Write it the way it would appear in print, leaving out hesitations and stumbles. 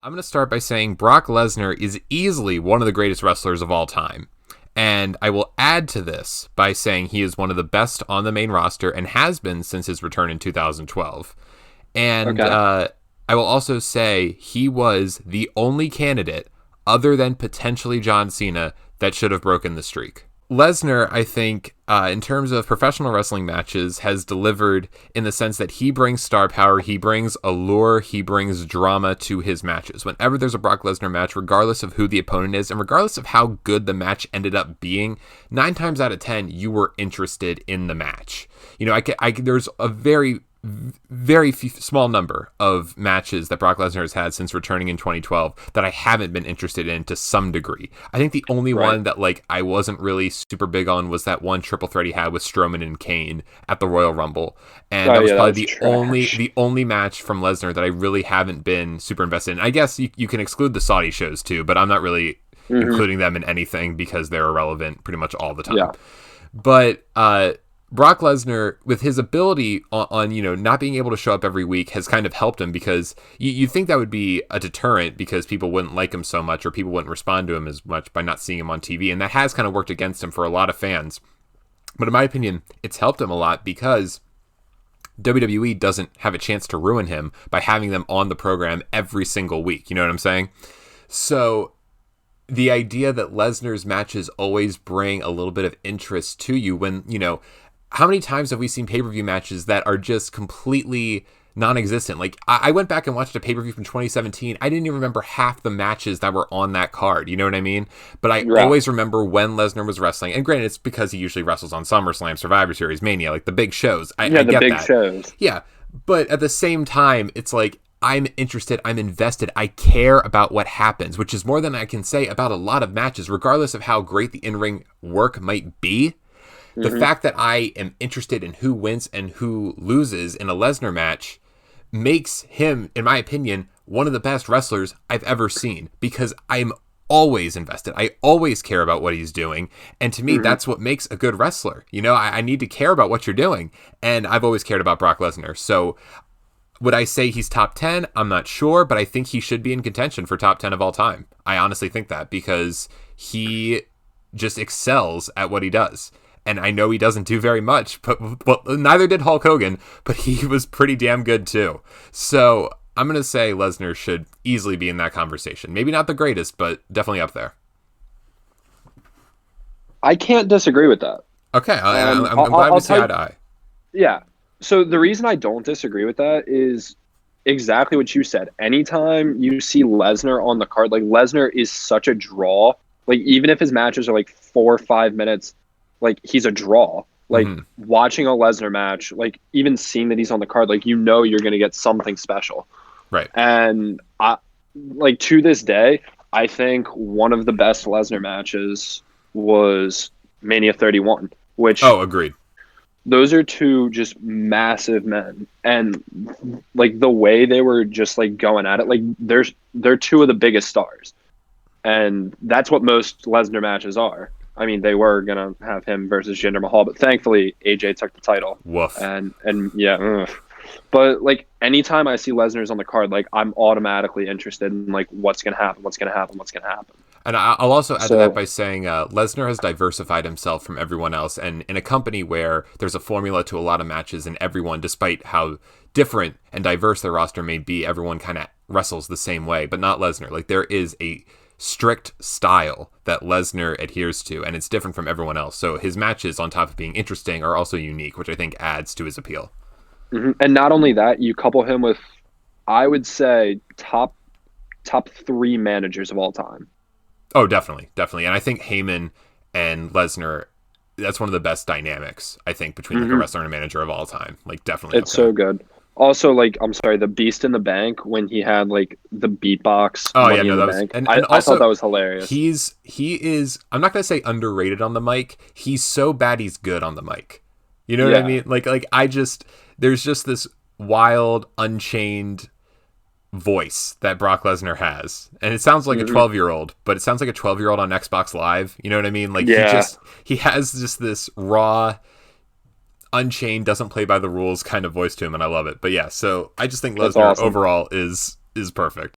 I'm going to start by saying Brock Lesnar is easily one of the greatest wrestlers of all time. And I will add to this by saying he is one of the best on the main roster and has been since his return in 2012. And Okay. I will also say he was the only candidate, other than potentially John Cena, that should have broken the streak. Lesnar, I think, in terms of professional wrestling matches, has delivered in the sense that he brings star power, he brings allure, he brings drama to his matches. Whenever there's a Brock Lesnar match, regardless of who the opponent is, and regardless of how good the match ended up being, 9 times out of 10, you were interested in the match. You know, there's a very small number of matches that Brock Lesnar has had since returning in 2012 that I haven't been interested in to some degree. I think the only Right. one that I wasn't really super big on was that one triple threat he had with Strowman and Kane at the Royal Rumble, and Oh that was yeah, that probably was the trash. only match from Lesnar that I really haven't been super invested in. I guess you can exclude the Saudi shows too, but I'm not really Hmm. including them in anything because they're irrelevant pretty much all the time. Yeah. But Brock Lesnar, with his ability on not being able to show up every week, has kind of helped him because you think that would be a deterrent because people wouldn't like him so much or people wouldn't respond to him as much by not seeing him on TV, and that has kind of worked against him for a lot of fans. But in my opinion, it's helped him a lot because WWE doesn't have a chance to ruin him by having them on the program every single week. You know what I'm saying? So the idea that Lesnar's matches always bring a little bit of interest to you when, how many times have we seen pay-per-view matches that are just completely non-existent? Like, I went back and watched a pay-per-view from 2017. I didn't even remember half the matches that were on that card. You know what I mean? But I Yeah. always remember when Lesnar was wrestling. And granted, it's because he usually wrestles on SummerSlam, Survivor Series, Mania, like the big shows. I Yeah, the get big that. shows. Yeah. But at the same time, it's like, I'm interested, I'm invested, I care about what happens, which is more than I can say about a lot of matches, regardless of how great the in-ring work might be. The Hmm. fact that I am interested in who wins and who loses in a Lesnar match makes him, in my opinion, one of the best wrestlers I've ever seen because I'm always invested. I always care about what he's doing. And to me, Hmm. that's what makes a good wrestler. I need to care about what you're doing. And I've always cared about Brock Lesnar. So would I say he's top 10? I'm not sure, but I think he should be in contention for top 10 of all time. I honestly think that because he just excels at what he does. And I know he doesn't do very much, but well, neither did Hulk Hogan, but he was pretty damn good too. So I'm going to say Lesnar should easily be in that conversation. Maybe not the greatest, but definitely up there. I can't disagree with that. Okay, I'm glad I'll we see tell eye you. to eye. Yeah. So the reason I don't disagree with that is exactly what you said. Anytime you see Lesnar on the card, like Lesnar is such a draw. Like even if his matches are like 4 or 5 minutes, like he's a draw. Like Hmm. watching a Lesnar match, like even seeing that he's on the card, like you're gonna get something special. Right. And like to this day, I think one of the best Lesnar matches was Mania 31, which Oh, agreed. those are two just massive men, and like the way they were just like going at it, like they're two of the biggest stars, and that's what most Lesnar matches are. I mean, they were gonna have him versus Jinder Mahal, but thankfully AJ took the title, Woof. and yeah. Ugh. But like anytime I see Lesnar's on the card, like I'm automatically interested in like what's gonna happen, what's gonna happen, what's gonna happen. And I'll also add to that So by saying Lesnar has diversified himself from everyone else. And in a company where there's a formula to a lot of matches and everyone, despite how different and diverse their roster may be, everyone kind of wrestles the same way, but not Lesnar. Like there is a strict style that Lesnar adheres to, and it's different from everyone else. So his matches, on top of being interesting, are also unique, which I think adds to his appeal. mhm. And not only that, you couple him with, I would say, top three managers of all time. Oh, definitely, definitely. And I think Heyman and Lesnar, that's one of the best dynamics, I think, between like a Hmm. wrestler and a manager of all time. Like definitely up It's there. so good. Also, like, I'm sorry, the Beast in the Bank when he had like the beatbox Oh yeah, Money no, in the that was Bank. and I thought also that was hilarious. he is I'm not gonna say underrated on the mic. He's so bad he's good on the mic. You know what I Yeah. mean? Like I just there's just this wild, unchained voice that Brock Lesnar has. And it sounds like a Hmm. 12-year-old, but it sounds like a 12-year-old on Xbox Live. You know what I mean? Like Yeah. he has just this raw, unchained, doesn't play by the rules kind of voice to him, and I love it. But yeah, so I just think That's Lesnar awesome. overall is perfect.